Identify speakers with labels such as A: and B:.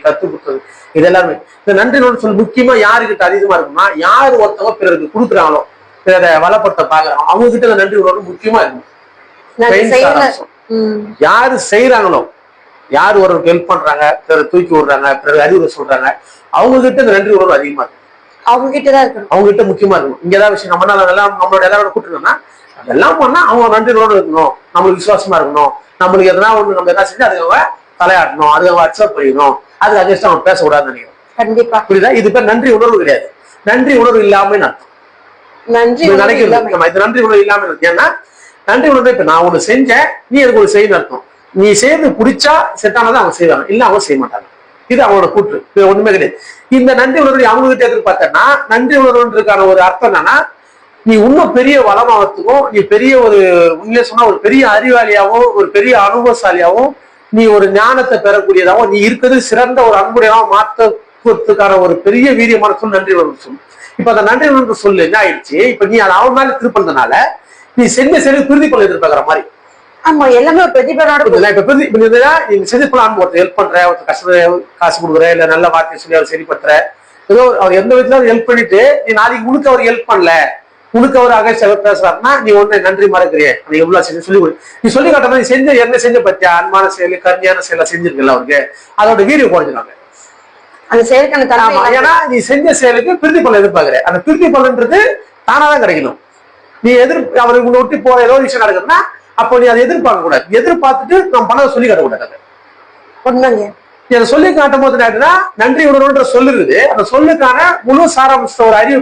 A: கற்றுக் கொடுத்தது இது எல்லாமே. இந்த நன்றி உணர்வு சொல் முக்கியமா யாருக்கிட்ட அதிகமா இருக்கும்னா, யார் ஒருத்தவங்க பிறருக்கு கொடுக்குறாங்களோ, பிறரை வளப்படுத்த பாக்குறாங்க, அவங்க கிட்ட இந்த நன்றி உணர்வு முக்கியமா இருக்கும். யாரு செய்யறாங்களோ, யார் ஒருவருக்கு ஹெல்ப் பண்றாங்க, பிறரை தூக்கி விடுறாங்க, பிறகு அறிவுரை சொல்றாங்க, அவங்க கிட்ட இந்த நன்றி உணர்வு அதிகமா இருக்கும்.
B: அவங்க கிட்டதான் இருக்கணும்,
A: அவங்க கிட்ட முக்கியமா இருக்கணும். இங்க ஏதாவது விஷயம் நம்மளோட எல்லாரோட கூட்டுனா அதெல்லாம் பண்ணா அவங்க நன்றி உணர்வு இருக்கணும், நம்மளுக்கு விசுவாசமா இருக்கணும், நம்மளுக்கு எதனா ஒண்ணு நம்ம எதாவது செஞ்சு அதுக்கு அவங்க தலையாட்டணும், அதுக்கு அவங்க அக்செப்ட் பண்ணிக்கணும், அதுக்கு அகேன்ஸ்டா அவங்க பேசக்கூடாதுன்னு நினைக்கிறோம்.
B: கண்டிப்பா
A: புரியுதா? இது பேர் நன்றி உணர்வு கிடையாது, நன்றி உணர்வு இல்லாம அர்த்தம். நினைக்கிறது இது நன்றி உணர்வு இல்லாம இருக்கு. ஏன்னா நன்றி உணர்வு இப்ப நான் ஒண்ணு செஞ்சேன், நீ எனக்கு ஒரு செய்யணும் அர்த்தம். நீ செய்யறது பிடிச்சா செட்டானதான் அவங்க செய்வாங்க, இல்ல அவங்க செய்ய மாட்டாங்க. இது அவங்களோட கூற்று, இது ஒண்ணுமே கிடையாது. இந்த நன்றி உணர்வு அவங்க கிட்ட எதிர்பார்த்தா நன்றி உணர்வுன்றதுக்கான ஒரு அர்த்தம் என்னன்னா, நீ இன்னும் பெரிய வளமாகறதுக்கும், நீ பெரிய ஒரு உண்மையை சொன்னா ஒரு பெரிய அறிவாளியாவும் ஒரு பெரிய அனுபவசாலியாவும் நீ ஒரு ஞானத்தை பெறக்கூடியதாகவும் நீ இருக்கிறது சிறந்த ஒரு அன்புடையாவும் மாற்றத்துக்கான ஒரு பெரிய வீரியமான சொல் நன்றி உணர்வு சொல். இப்ப அந்த நன்றி உணர்வு சொல்லு என்ன ஆயிடுச்சு, இப்ப நீ அதை அவன் மேல திருப்பதுனால நீ செஞ்ச சரி திருதி கொள்ள எதிர்பார்க்கிற மாதிரி.
B: ஆமா, எல்லாமே பிரதிபலனோட
A: நீங்க செஞ்சு போலாம், ஒருத்தர் ஹெல்ப் பண்ற, ஒருத்தர் கஷ்ட காசு கொடுக்குற, இல்ல நல்ல வார்த்தை சொல்லி அவர் சரிப்படுத்துற, ஏதோ அவர் எந்த விதத்துல ஹெல்ப் பண்ணிட்டு நீ நாளைக்கு உனக்கு அவர் ஹெல்ப் பண்ணல, உனக்கு அவர் அகேன்ஸ்டா பேசுறாருன்னா நீ ஒண்ணு நன்றி மறக்கிறிய, நீ எவ்வளவு செஞ்சு சொல்லி கொடு. நீ சொல்லி காட்டணும், நீ செஞ்ச என்ன செஞ்ச பத்தியா அன்பான செயல் கருமையான செயலை செஞ்சிருக்கல அவருக்கு, அதோட வீரியம் குறைஞ்சிருவாங்க.
B: அந்த செயலுக்கான
A: ஏன்னா நீ செஞ்ச செயலுக்கு திருத்தி பலன் எதிர்பார்க்கிற, அந்த திருத்தி பலன்றது தானாதான் கிடைக்கணும். நீ அவருக்கு உன்னை விட்டு போற ஏதோ விஷயம் நடக்குதுன்னா அப்போ நீ அதை எதிர்பார்க்க கூடாது, எதிர்பார்த்துட்டு நம்ம பண்ணதை சொல்லி காட்டக்கூடாது. நீ அதை சொல்லி காட்டும் போது நன்றி உணர்வுன்ற சொல்லுறது, அந்த சொல்லுக்கான முழு சாராம்ச ஒரு அறிவு